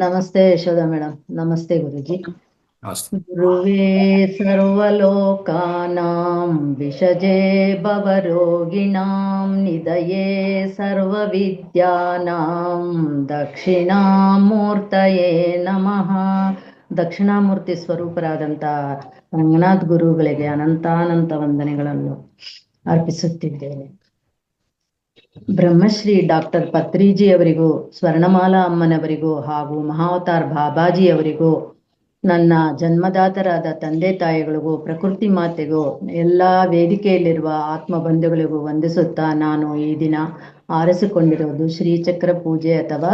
ನಮಸ್ತೆ ಯಶೋಧ ಮೇಡಮ್. ನಮಸ್ತೆ ಗುರುಜಿ. ಅಷ್ಟೇ. ಗುರುವೇ ಸರ್ವಲೋಕಾನಾಂ ವಿಷಜೇ ಭವರೋಗಿಣಾಂ ನಿಧಯೇ ಸರ್ವವಿದ್ಯಾನಾಂ ದಕ್ಷಿಣಾಮೂರ್ತಯೇ ನಮಃ. ದಕ್ಷಿಣಾಮೂರ್ತಿ ಸ್ವರೂಪರಾದಂಥ ರಂಗನಾಥ್ ಗುರುಗಳಿಗೆ ಅನಂತಾನಂತ ವಂದನೆಗಳನ್ನು ಅರ್ಪಿಸುತ್ತಿದ್ದೇನೆ. ಬ್ರಹ್ಮಶ್ರೀ ಡಾಕ್ಟರ್ ಪತ್ರಿಜಿ ಅವರಿಗೂ, ಸ್ವರ್ಣಮಾಲಾ ಅಮ್ಮನವರಿಗೂ ಹಾಗೂ ಮಹಾವತಾರ್ ಬಾಬಾಜಿಯವರಿಗೂ, ನನ್ನ ಜನ್ಮದಾತರಾದ ತಂದೆ ತಾಯಿಗಳಿಗೂ, ಪ್ರಕೃತಿ ಮಾತೆಗೂ, ಎಲ್ಲ ವೇದಿಕೆಯಲ್ಲಿರುವ ಆತ್ಮ ಬಂಧುಗಳಿಗೂ ವಂದಿಸುತ್ತಾ ನಾನು ಈ ದಿನ ಆರಿಸಿಕೊಂಡಿರೋದು ಶ್ರೀಚಕ್ರ ಪೂಜೆ ಅಥವಾ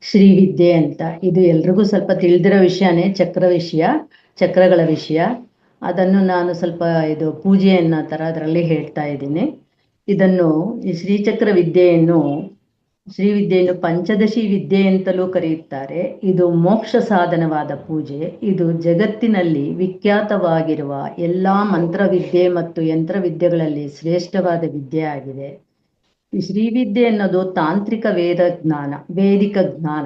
ಶ್ರೀ ವಿದ್ಯೆ ಅಂತ. ಇದು ಎಲ್ರಿಗೂ ಸ್ವಲ್ಪ ತಿಳಿದಿರೋ ವಿಷಯನೇ, ಚಕ್ರಗಳ ವಿಷಯ. ಅದನ್ನು ನಾನು ಸ್ವಲ್ಪ ಪೂಜೆ ಅನ್ನೋ ಥರ ಅದರಲ್ಲಿ ಹೇಳ್ತಾ ಇದ್ದೀನಿ. ಇದನ್ನು ಈ ಶ್ರೀಚಕ್ರ ವಿದ್ಯೆಯನ್ನು ಪಂಚದಶಿ ವಿದ್ಯೆ ಅಂತಲೂ ಕರೆಯುತ್ತಾರೆ. ಇದು ಮೋಕ್ಷ ಸಾಧನವಾದ ಪೂಜೆ. ಇದು ಜಗತ್ತಿನಲ್ಲಿ ವಿಖ್ಯಾತವಾಗಿರುವ ಎಲ್ಲ ಮಂತ್ರವಿದ್ಯೆ ಮತ್ತು ಯಂತ್ರವಿದ್ಯೆಗಳಲ್ಲಿ ಶ್ರೇಷ್ಠವಾದ ವಿದ್ಯೆ ಆಗಿದೆ. ಈ ಶ್ರೀವಿದ್ಯೆ ಅನ್ನೋದು ತಾಂತ್ರಿಕ ವೇದಿಕ ಜ್ಞಾನ.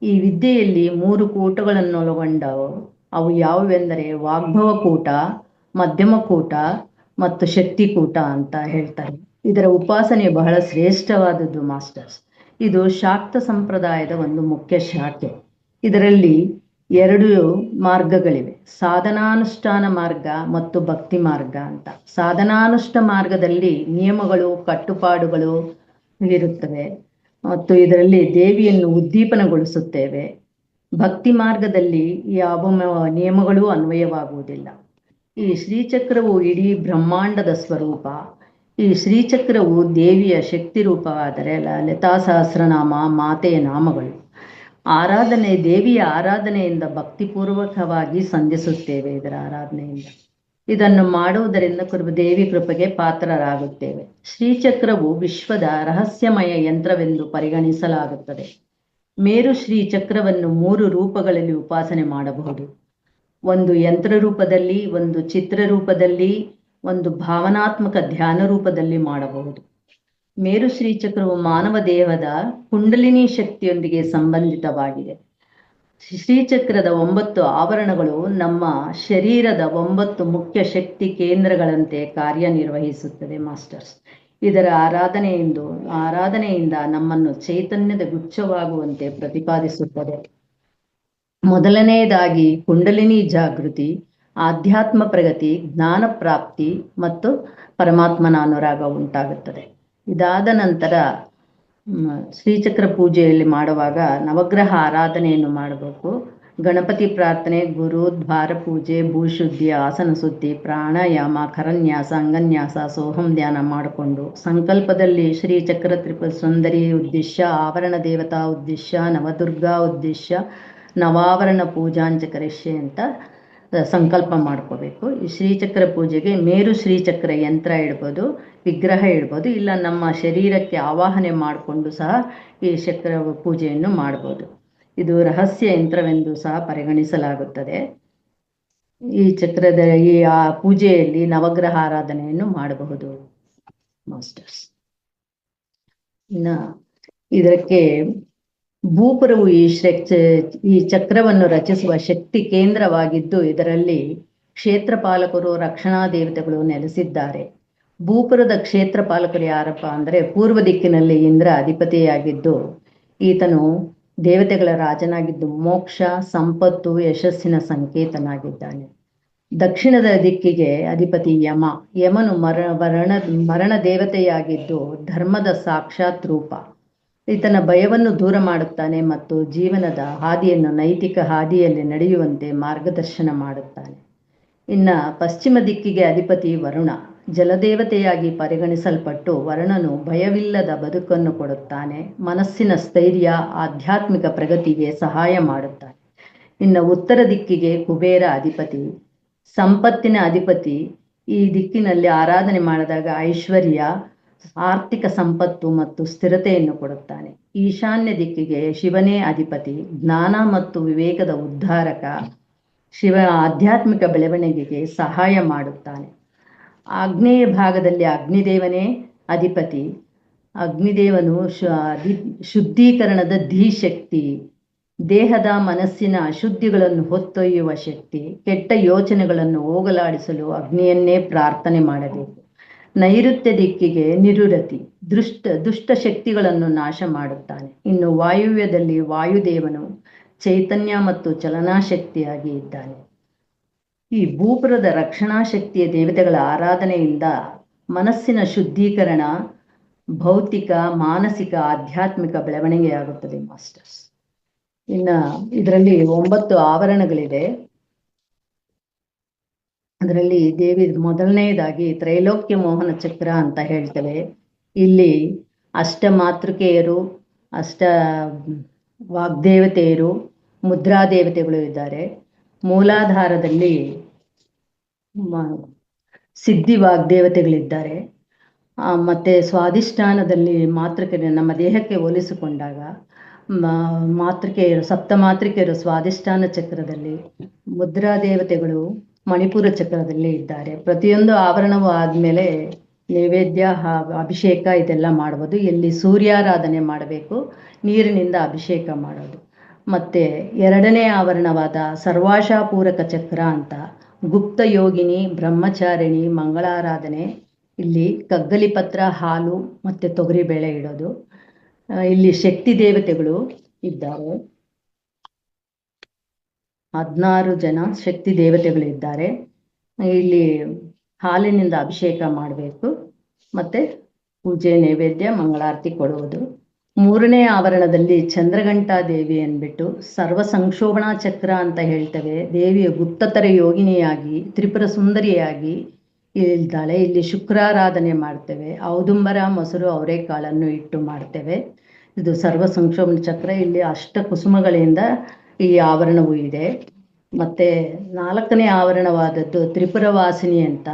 ಈ ವಿದ್ಯೆಯಲ್ಲಿ 3 ಕೂಟಗಳನ್ನು ಒಳಗೊಂಡವು. ಅವು ಯಾವುವೆಂದರೆ ವಾಗ್ಭವ ಕೂಟ, ಮಧ್ಯಮ ಕೂಟ ಮತ್ತು ಶಕ್ತಿ ಕೂಟ ಅಂತ ಹೇಳ್ತಾರೆ. ಇದರ ಉಪಾಸನೆ ಬಹಳ ಶ್ರೇಷ್ಠವಾದದ್ದು ಮಾಸ್ಟರ್ಸ್. ಇದು ಶಾಕ್ತ ಸಂಪ್ರದಾಯದ ಒಂದು ಮುಖ್ಯ ಶಾಖೆ. ಇದರಲ್ಲಿ 2 ಮಾರ್ಗಗಳಿವೆ, ಸಾಧನಾನುಷ್ಠಾನ ಮಾರ್ಗ ಮತ್ತು ಭಕ್ತಿ ಮಾರ್ಗ ಅಂತ. ಸಾಧನಾನುಷ್ಠಾನ ಮಾರ್ಗದಲ್ಲಿ ನಿಯಮಗಳು, ಕಟ್ಟುಪಾಡುಗಳು ಇರುತ್ತವೆ ಮತ್ತು ಇದರಲ್ಲಿ ದೇವಿಯನ್ನು ಉದ್ದೀಪನಗೊಳಿಸುತ್ತೇವೆ. ಭಕ್ತಿ ಮಾರ್ಗದಲ್ಲಿ ಯಾವ ನಿಯಮಗಳೂ ಅನ್ವಯವಾಗುವುದಿಲ್ಲ. ಈ ಶ್ರೀಚಕ್ರವು ಇಡೀ ಬ್ರಹ್ಮಾಂಡದ ಸ್ವರೂಪ. ಈ ಶ್ರೀಚಕ್ರವು ದೇವಿಯ ಶಕ್ತಿ ರೂಪವಾದರೆ ಲಲಿತಾ ಸಹಸ್ರನಾಮ ಮಾತೆಯ ನಾಮಗಳು. ದೇವಿಯ ಆರಾಧನೆಯಿಂದ ಭಕ್ತಿಪೂರ್ವಕವಾಗಿ ಸಂಧಿಸುತ್ತೇವೆ. ಇದರ ಆರಾಧನೆಯಿಂದ ಇದನ್ನು ಮಾಡುವುದರಿಂದ ದೇವಿ ಕೃಪೆಗೆ ಪಾತ್ರರಾಗುತ್ತೇವೆ. ಶ್ರೀಚಕ್ರವು ವಿಶ್ವದ ರಹಸ್ಯಮಯ ಯಂತ್ರವೆಂದು ಪರಿಗಣಿಸಲಾಗುತ್ತದೆ. ಮೇರು ಶ್ರೀಚಕ್ರವನ್ನು 3 ರೂಪಗಳಲ್ಲಿ ಉಪಾಸನೆ ಮಾಡಬಹುದು. ಒಂದು ಯಂತ್ರ ರೂಪದಲ್ಲಿ, ಒಂದು ಚಿತ್ರ ರೂಪದಲ್ಲಿ, ಒಂದು ಭಾವನಾತ್ಮಕ ಧ್ಯಾನ ರೂಪದಲ್ಲಿ ಮಾಡಬಹುದು. ಮೇರು ಶ್ರೀಚಕ್ರವು ಮಾನವ ದೇಹದ ಕುಂಡಲಿನಿ ಶಕ್ತಿಯೊಂದಿಗೆ ಸಂಬಂಧಿತವಾಗಿದೆ. ಶ್ರೀಚಕ್ರದ 9 ಆವರಣಗಳು ನಮ್ಮ ಶರೀರದ 9 ಮುಖ್ಯ ಶಕ್ತಿ ಕೇಂದ್ರಗಳಂತೆ ಕಾರ್ಯನಿರ್ವಹಿಸುತ್ತದೆ ಮಾಸ್ಟರ್ಸ್. ಇದರ ಆರಾಧನೆಯಿಂದ ನಮ್ಮನ್ನು ಚೈತನ್ಯದ ಗುಚ್ಛವಾಗುವಂತೆ ಪ್ರತಿಪಾದಿಸುತ್ತದೆ. ಮೊದಲನೆಯದಾಗಿ ಕುಂಡಲಿನಿ ಜಾಗೃತಿ, ಆಧ್ಯಾತ್ಮ ಪ್ರಗತಿ, ಜ್ಞಾನ ಪ್ರಾಪ್ತಿ ಮತ್ತು ಪರಮಾತ್ಮನ ಅನುರಾಗ ಉಂಟಾಗುತ್ತದೆ. ಇದಾದ ನಂತರ ಶ್ರೀಚಕ್ರ ಪೂಜೆಯಲ್ಲಿ ಮಾಡುವಾಗ ನವಗ್ರಹ ಆರಾಧನೆಯನ್ನು ಮಾಡಬೇಕು. ಗಣಪತಿ ಪ್ರಾರ್ಥನೆ, ಗುರು ದ್ವಾರ ಪೂಜೆ, ಭೂಶುದ್ಧಿ, ಆಸನ ಶುದ್ಧಿ, ಪ್ರಾಣಾಯಾಮ, ಕರನ್ಯಾಸ, ಅಂಗನ್ಯಾಸ, ಸೋಹಂ ಧ್ಯಾನ ಮಾಡಿಕೊಂಡು ಸಂಕಲ್ಪದಲ್ಲಿ ಶ್ರೀಚಕ್ರ ತ್ರಿಪುರ ಸುಂದರಿ ಉದ್ದೇಶ, ಆವರಣ ದೇವತಾ ಉದ್ದೇಶ, ನವದುರ್ಗಾ ಉದ್ದೇಶ, ನವಾವರಣ ಪೂಜಾಂಚಕರಿಷ್ಯೆ ಅಂತ ಸಂಕಲ್ಪ ಮಾಡ್ಕೋಬೇಕು. ಈ ಶ್ರೀಚಕ್ರ ಪೂಜೆಗೆ ಮೇರು ಶ್ರೀಚಕ್ರ ಯಂತ್ರ ಇಡ್ಬೋದು, ವಿಗ್ರಹ ಇಡ್ಬೋದು, ಇಲ್ಲ ನಮ್ಮ ಶರೀರಕ್ಕೆ ಆವಾಹನೆ ಮಾಡಿಕೊಂಡು ಸಹ ಈ ಚಕ್ರ ಪೂಜೆಯನ್ನು ಮಾಡ್ಬೋದು. ಇದು ರಹಸ್ಯ ಯಂತ್ರವೆಂದು ಸಹ ಪರಿಗಣಿಸಲಾಗುತ್ತದೆ. ಈ ಪೂಜೆಯಲ್ಲಿ ನವಗ್ರಹ ಆರಾಧನೆಯನ್ನು ಮಾಡಬಹುದು ಮಾಸ್ಟರ್ಸ್. ಇನ್ನು ಇದಕ್ಕೆ ಭೂಪುರವು ಈ ಚಕ್ರವನ್ನು ರಚಿಸುವ ಶಕ್ತಿ ಕೇಂದ್ರವಾಗಿದ್ದು, ಇದರಲ್ಲಿ ಕ್ಷೇತ್ರಪಾಲಕರು, ರಕ್ಷಣಾ ದೇವತೆಗಳು ನೆಲೆಸಿದ್ದಾರೆ. ಭೂಪುರದ ಕ್ಷೇತ್ರಪಾಲಕರು ಯಾರಪ್ಪ ಅಂದರೆ ಪೂರ್ವ ದಿಕ್ಕಿನಲ್ಲಿ ಇಂದ್ರ ಅಧಿಪತಿಯಾಗಿದ್ದು, ಈತನು ದೇವತೆಗಳ ರಾಜನಾಗಿದ್ದು ಮೋಕ್ಷ, ಸಂಪತ್ತು, ಯಶಸ್ಸಿನ ಸಂಕೇತನಾಗಿದ್ದಾನೆ. ದಕ್ಷಿಣದ ದಿಕ್ಕಿಗೆ ಅಧಿಪತಿ ಯಮನು ಮರಣ ದೇವತೆಯಾಗಿದ್ದು ಧರ್ಮದ ಸಾಕ್ಷಾತ್ ರೂಪ. ಈತನ ಭಯವನ್ನು ದೂರ ಮಾಡುತ್ತಾನೆ ಮತ್ತು ಜೀವನದ ಹಾದಿಯನ್ನು ನೈತಿಕ ಹಾದಿಯಲ್ಲಿ ನಡೆಯುವಂತೆ ಮಾರ್ಗದರ್ಶನ ಮಾಡುತ್ತಾನೆ. ಇನ್ನು ಪಶ್ಚಿಮ ದಿಕ್ಕಿಗೆ ಅಧಿಪತಿ ವರುಣ, ಜಲದೇವತೆಯಾಗಿ ಪರಿಗಣಿಸಲ್ಪಟ್ಟು ವರುಣನು ಭಯವಿಲ್ಲದ ಬದುಕನ್ನು ಕೊಡುತ್ತಾನೆ. ಮನಸ್ಸಿನ ಸ್ಥೈರ್ಯ, ಆಧ್ಯಾತ್ಮಿಕ ಪ್ರಗತಿಗೆ ಸಹಾಯ ಮಾಡುತ್ತಾನೆ. ಇನ್ನು ಉತ್ತರ ದಿಕ್ಕಿಗೆ ಕುಬೇರ ಅಧಿಪತಿ, ಸಂಪತ್ತಿನ ಅಧಿಪತಿ. ಈ ದಿಕ್ಕಿನಲ್ಲಿ ಆರಾಧನೆ ಮಾಡಿದಾಗ ಐಶ್ವರ್ಯ, ಆರ್ಥಿಕ ಸಂಪತ್ತು ಮತ್ತು ಸ್ಥಿರತೆಯನ್ನು ಕೊಡುತ್ತಾನೆ. ಈಶಾನ್ಯ ದಿಕ್ಕಿಗೆ ಶಿವನೇ ಅಧಿಪತಿ, ಜ್ಞಾನ ಮತ್ತು ವಿವೇಕದ ಉದ್ಧಾರಕ. ಶಿವ ಆಧ್ಯಾತ್ಮಿಕ ಬೆಳವಣಿಗೆಗೆ ಸಹಾಯ ಮಾಡುತ್ತಾನೆ. ಆಗ್ನೇಯ ಭಾಗದಲ್ಲಿ ಅಗ್ನಿದೇವನೇ ಅಧಿಪತಿ. ಅಗ್ನಿದೇವನು ಶುದ್ಧೀಕರಣದ ಧೀಶಕ್ತಿ. ದೇಹದ ಮನಸ್ಸಿನ ಅಶುದ್ಧಿಗಳನ್ನು ಹೊತ್ತೊಯ್ಯುವ ಶಕ್ತಿ. ಕೆಟ್ಟ ಯೋಚನೆಗಳನ್ನು ಹೋಗಲಾಡಿಸಲು ಅಗ್ನಿಯನ್ನೇ ಪ್ರಾರ್ಥನೆ ಮಾಡಬೇಕು. ನೈಋತ್ಯ ದಿಕ್ಕಿಗೆ ನಿರುರತಿ, ದುಷ್ಟ ಶಕ್ತಿಗಳನ್ನು ನಾಶ ಮಾಡುತ್ತಾನೆ. ಇನ್ನು ವಾಯುವ್ಯದಲ್ಲಿ ವಾಯುದೇವನು ಚೈತನ್ಯ ಮತ್ತು ಚಲನಾಶಕ್ತಿಯಾಗಿ ಇದ್ದಾನೆ. ಈ ಭೂಪುರದ ರಕ್ಷಣಾ ಶಕ್ತಿಯ ದೇವತೆಗಳ ಆರಾಧನೆಯಿಂದ ಮನಸ್ಸಿನ ಶುದ್ಧೀಕರಣ, ಭೌತಿಕ, ಮಾನಸಿಕ, ಆಧ್ಯಾತ್ಮಿಕ ಬೆಳವಣಿಗೆಯಾಗುತ್ತದೆ ಮಾಸ್ಟರ್ಸ್. ಇದರಲ್ಲಿ 9 ಆವರಣಗಳಿದೆ. ಅದರಲ್ಲಿ ದೇವಿ ಮೊದಲನೆಯದಾಗಿ ತ್ರೈಲೋಕ್ಯ ಮೋಹನ ಚಕ್ರ ಅಂತ ಹೇಳ್ತೇವೆ. ಇಲ್ಲಿ ಅಷ್ಟ ಮಾತೃಕೆಯರು, ಅಷ್ಟ ವಾಗ್ದೇವತೆಯರು, ಮುದ್ರಾ ದೇವತೆಗಳು ಇದ್ದಾರೆ. ಮೂಲಾಧಾರದಲ್ಲಿ ಸಿದ್ಧಿ ವಾಗ್ದೇವತೆಗಳಿದ್ದಾರೆ. ಮತ್ತೆ ಸ್ವಾಧಿಷ್ಠಾನದಲ್ಲಿ ಮಾತೃಕೆ ನಮ್ಮ ದೇಹಕ್ಕೆ ಹೋಲಿಸಿಕೊಂಡಾಗ ಮಾತೃಕೆಯರು, ಸಪ್ತ ಮಾತೃಕೆಯರು ಸ್ವಾಧಿಷ್ಠಾನ ಚಕ್ರದಲ್ಲಿ, ಮುದ್ರಾ ದೇವತೆಗಳು ಮಣಿಪುರ ಚಕ್ರದಲ್ಲಿ ಇದ್ದಾರೆ. ಪ್ರತಿಯೊಂದು ಆವರಣವೂ ಆದಮೇಲೆ ನೈವೇದ್ಯ, ಅಭಿಷೇಕ ಇದೆಲ್ಲ ಮಾಡ್ಬೋದು. ಇಲ್ಲಿ ಸೂರ್ಯಾರಾಧನೆ ಮಾಡಬೇಕು, ನೀರಿನಿಂದ ಅಭಿಷೇಕ ಮಾಡೋದು. ಮತ್ತೆ 2ನೇ ಆವರಣವಾದ ಸರ್ವಾಶಾಪೂರಕ ಚಕ್ರ ಅಂತ ಗುಪ್ತ ಯೋಗಿನಿ, ಬ್ರಹ್ಮಚಾರಿಣಿ, ಮಂಗಳಾರಾಧನೆ. ಇಲ್ಲಿ ಕಗ್ಗಲಿ ಪತ್ರ, ಹಾಲು ಮತ್ತು ತೊಗರಿಬೇಳೆ ಇಡೋದು. ಇಲ್ಲಿ ಶಕ್ತಿ ದೇವತೆಗಳು ಇದ್ದಾರೆ. 16 ಜನ ಶಕ್ತಿ ದೇವತೆಗಳಿದ್ದಾರೆ. ಇಲ್ಲಿ ಹಾಲಿನಿಂದ ಅಭಿಷೇಕ ಮಾಡಬೇಕು, ಮತ್ತೆ ಪೂಜೆ, ನೈವೇದ್ಯ, ಮಂಗಳಾರತಿ ಕೊಡುವುದು. 3ನೇ ಆವರಣದಲ್ಲಿ ಚಂದ್ರಘಂಟಾ ದೇವಿ ಅಂದ್ಬಿಟ್ಟು ಸರ್ವ ಸಂಕ್ಷೋಭಣಾ ಚಕ್ರ ಅಂತ ಹೇಳ್ತೇವೆ. ದೇವಿಯ ಗುಪ್ತತರ ಯೋಗಿನಿಯಾಗಿ ತ್ರಿಪುರ ಸುಂದರಿಯಾಗಿ ಇದ್ದಾಳೆ. ಇಲ್ಲಿ ಶುಕ್ರಾರಾಧನೆ ಮಾಡ್ತೇವೆ. ಔದುಂಬರ, ಮೊಸರು, ಅವರೆಕಾಳನ್ನು ಇಟ್ಟು ಮಾಡ್ತೇವೆ. ಇದು ಸರ್ವ ಸಂಕ್ಷೋಭಣ ಚಕ್ರ. ಇಲ್ಲಿ ಅಷ್ಟ ಕುಸುಮಗಳಿಂದ ಈ ಆವರಣವೂ ಇದೆ. ಮತ್ತೆ 4ನೇ ಆವರಣವಾದದ್ದು ತ್ರಿಪುರವಾಸಿನಿ ಅಂತ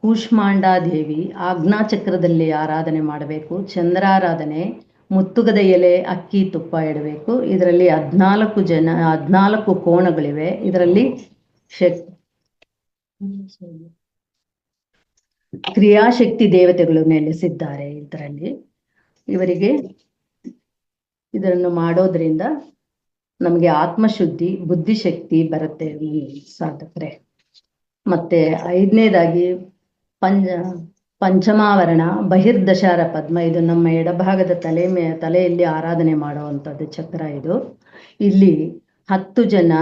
ಕೂಷ್ಮಾಂಡಾ ದೇವಿ. ಆಜ್ಞಾ ಚಕ್ರದಲ್ಲಿ ಆರಾಧನೆ ಮಾಡಬೇಕು. ಚಂದ್ರಾರಾಧನೆ, ಮುತ್ತುಗದ ಎಲೆ, ಅಕ್ಕಿ, ತುಪ್ಪ ಇಡಬೇಕು. ಇದರಲ್ಲಿ 14 ಕೋಣಗಳಿವೆ. ಇದರಲ್ಲಿ ಕ್ರಿಯಾಶಕ್ತಿ ದೇವತೆಗಳು ನೆಲೆಸಿದ್ದಾರೆ. ಇವರಿಗೆ ಇದನ್ನು ಮಾಡೋದ್ರಿಂದ ನಮಗೆ ಆತ್ಮಶುದ್ಧಿ, ಬುದ್ಧಿಶಕ್ತಿ ಬರುತ್ತೆ ಸಾಧಕರೇ. ಮತ್ತೆ 5ನೇದಾಗಿ ಪಂಚಮಾವರಣ ಬಹಿರ್ದಶಾರ ಪದ್ಮ. ಇದು ನಮ್ಮ ಎಡಭಾಗದ ತಲೆಯಲ್ಲಿ ಆರಾಧನೆ ಮಾಡುವಂಥದ್ದು ಚಕ್ರ ಇದು. ಇಲ್ಲಿ 10 ಜನ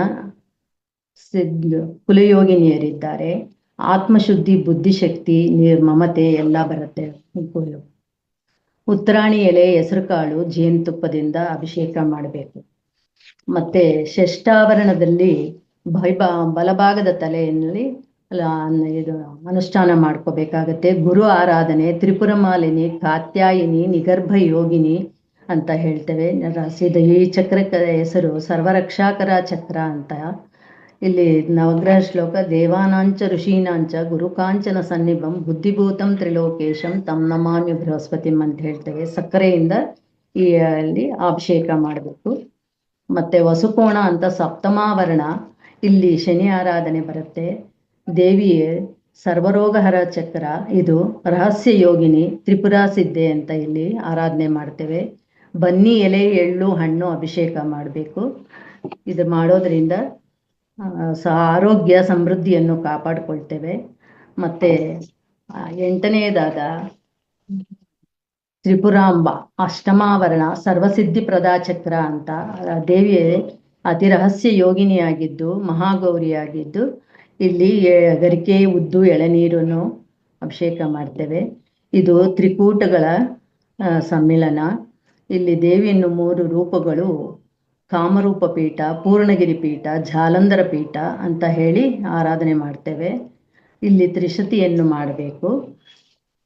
ಕುಲಯೋಗಿನಿಯರಿದ್ದಾರೆ. ಆತ್ಮಶುದ್ಧಿ, ಬುದ್ಧಿಶಕ್ತಿ, ಮಮತೆ ಎಲ್ಲ ಬರುತ್ತೆ. ಉತ್ತರಾಣಿ ಎಲೆ, ಹೆಸರುಕಾಳು, ಜೇನುತುಪ್ಪದಿಂದ ಅಭಿಷೇಕ ಮಾಡಬೇಕು. ಮತ್ತೆ ಷಷ್ಠಾವರಣದಲ್ಲಿ ಬಲಭಾಗದ ತಲೆಯಲ್ಲಿ ಇದು ಅನುಷ್ಠಾನ ಮಾಡ್ಕೋಬೇಕಾಗತ್ತೆ. ಗುರು ಆರಾಧನೆ, ತ್ರಿಪುರ ಮಾಲಿನಿ, ಕಾತ್ಯಾಯಿನಿ, ನಿಗರ್ಭ ಯೋಗಿನಿ ಅಂತ ಹೇಳ್ತೇವೆ. ಈ ಚಕ್ರಕ್ಕೆ ಹೆಸರು ಸರ್ವರಕ್ಷಾಕರ ಚಕ್ರ ಅಂತ. ಇಲ್ಲಿ ನವಗ್ರಹ ಶ್ಲೋಕ: ದೇವಾನಾಂಚ ಋಷೀನಾಂಚ ಗುರುಕಾಂಚನ ಸನ್ನಿಭಂ ಬುದ್ಧಿಭೂತಂ ತ್ರಿಲೋಕೇಶಂ ತಂ ನಮಾಮಿ ಬೃಹಸ್ಪತಿಂ ಅಂತ ಹೇಳ್ತೇವೆ. ಸಕ್ಕರೆಯಿಂದ ಅಲ್ಲಿ ಅಭಿಷೇಕ ಮಾಡಬೇಕು. ಮತ್ತೆ ವಸುಕೋಣ ಅಂತ ಸಪ್ತಮಾವರಣ. ಇಲ್ಲಿ ಶನಿ ಆರಾಧನೆ ಬರುತ್ತೆ. ದೇವಿಯ ಸರ್ವರೋಗಹರ ಚಕ್ರ. ಇದು ರಹಸ್ಯ ಯೋಗಿನಿ, ತ್ರಿಪುರಾ ಸಿದ್ಧೆ ಅಂತ ಇಲ್ಲಿ ಆರಾಧನೆ ಮಾಡ್ತೇವೆ. ಬನ್ನಿ ಎಲೆ, ಎಳ್ಳು, ಹಣ್ಣು ಅಭಿಷೇಕ ಮಾಡಬೇಕು. ಇದು ಮಾಡೋದ್ರಿಂದ ಆರೋಗ್ಯ ಸಮೃದ್ಧಿಯನ್ನು ಕಾಪಾಡಿಕೊಳ್ತೇವೆ. ಮತ್ತೆ 8ನೇದಾದ ತ್ರಿಪುರಾಂಬ ಅಷ್ಟಮಾವರಣ ಸರ್ವಸಿದ್ಧಿ ಪ್ರದಾ ಚಕ್ರ ಅಂತ. ದೇವಿಯೇ ಅತಿ ರಹಸ್ಯ ಯೋಗಿನಿಯಾಗಿದ್ದು ಮಹಾಗೌರಿಯಾಗಿದ್ದು ಇಲ್ಲಿ ಗರಿಕೆ, ಉದ್ದು, ಎಳನೀರನ್ನು ಅಭಿಷೇಕ ಮಾಡ್ತೇವೆ. ಇದು ತ್ರಿಕೂಟಗಳ ಸಮ್ಮಿಲನ. ಇಲ್ಲಿ ದೇವಿಯನ್ನು 3 ರೂಪಗಳು: ಕಾಮರೂಪ ಪೀಠ, ಪೂರ್ಣಗಿರಿ ಪೀಠ, ಜಾಲಂಧರ ಪೀಠ ಅಂತ ಹೇಳಿ ಆರಾಧನೆ ಮಾಡ್ತೇವೆ. ಇಲ್ಲಿ ತ್ರಿಶತಿಯನ್ನು ಮಾಡಬೇಕು.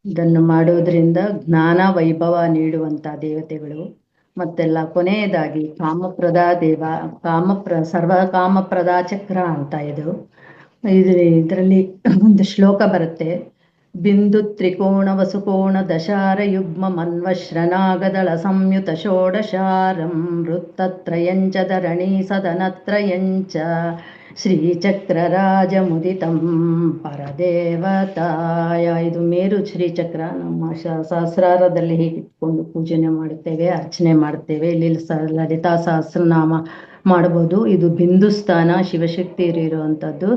ಇದನ್ನು ಮಾಡೋದ್ರಿಂದ ಜ್ಞಾನ, ವೈಭವ ನೀಡುವಂಥ ದೇವತೆಗಳು. ಮತ್ತೆಲ್ಲ ಕೊನೆಯದಾಗಿ ಕಾಮಪ್ರದಾ ಸರ್ವ ಕಾಮಪ್ರದಾ ಚಕ್ರ ಅಂತ. ಇದರಲ್ಲಿ ಒಂದು ಶ್ಲೋಕ ಬರುತ್ತೆ: ಬಿಂದು ತ್ರಿಕೋಣ ವಸುಕೋಣ ದಶಾರ ಯುಗ್ಮ ಮನ್ವಶ್ರನಾಗದಳ ಸಂಯುತ ಷೋಡಶಾರಂ ವೃತ್ತತ್ರಯಂಚ ಧರಣಿ ಸದನತ್ರಯಂಚ ಶ್ರೀಚಕ್ರರಾಜ ಮುದಿತಂ ಪರದೇವತಾಯ. ಇದು ಮೇರು ಶ್ರೀಚಕ್ರ. ನಮ್ಮ ಸಹಸ್ರಾರದಲ್ಲಿ ಹೀಗೆ ಇಟ್ಕೊಂಡು ಪೂಜನೆ ಮಾಡುತ್ತೇವೆ, ಅರ್ಚನೆ ಮಾಡುತ್ತೇವೆ. ಇಲ್ಲಿ ಲಲಿತಾ ಸಹಸ್ರನಾಮ ಮಾಡಬಹುದು. ಇದು ಬಿಂದು ಸ್ಥಾನ, ಶಿವಶಕ್ತಿ ಇರುವಂಥದ್ದು.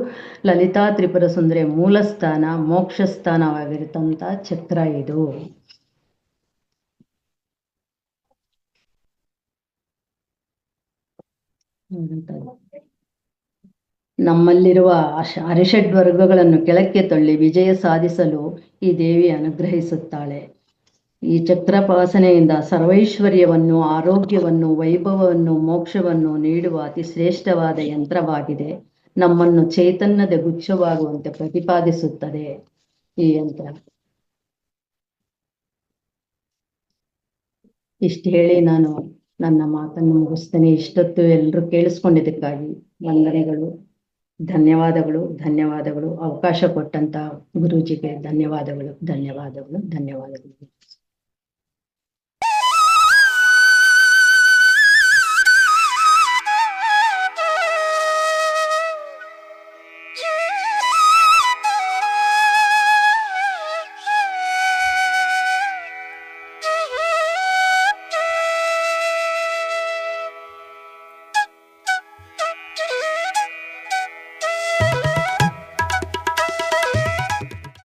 ಲಲಿತಾ ತ್ರಿಪುರ ಸುಂದರಿ ಮೂಲ ಸ್ಥಾನ, ಮೋಕ್ಷ ಸ್ಥಾನವಾಗಿರುತ್ತಂತ ಚಕ್ರ ಇದು. ನಮ್ಮಲ್ಲಿರುವ ಅರಿಷಡ್ ವರ್ಗಗಳನ್ನು ಕೆಳಕ್ಕೆ ತಳ್ಳಿ ವಿಜಯ ಸಾಧಿಸಲು ಈ ದೇವಿ ಅನುಗ್ರಹಿಸುತ್ತಾಳೆ. ಈ ಚಕ್ರಪಾಸನೆಯಿಂದ ಸರ್ವೈಶ್ವರ್ಯವನ್ನು, ಆರೋಗ್ಯವನ್ನು, ವೈಭವವನ್ನು, ಮೋಕ್ಷವನ್ನು ನೀಡುವ ಅತಿ ಶ್ರೇಷ್ಠವಾದ ಯಂತ್ರವಾಗಿದೆ. ನಮ್ಮನ್ನು ಚೈತನ್ಯದ ಗುಚ್ಛವಾಗುವಂತೆ ಪ್ರತಿಪಾದಿಸುತ್ತದೆ ಈ ಯಂತ್ರ. ಇಷ್ಟು ಹೇಳಿ ನಾನು ನನ್ನ ಮಾತನ್ನು ಮುಗಿಸ್ತೇನೆ. ಇಷ್ಟೊತ್ತು ಎಲ್ಲರೂ ಕೇಳಿಸ್ಕೊಂಡಿದ್ದಕ್ಕಾಗಿ ವಂದನೆಗಳು, ಧನ್ಯವಾದಗಳು, ಧನ್ಯವಾದಗಳು. ಅವಕಾಶ ಕೊಟ್ಟಂತ ಗುರೂಜಿಗೆ ಧನ್ಯವಾದಗಳು, ಧನ್ಯವಾದಗಳು, ಧನ್ಯವಾದಗಳು.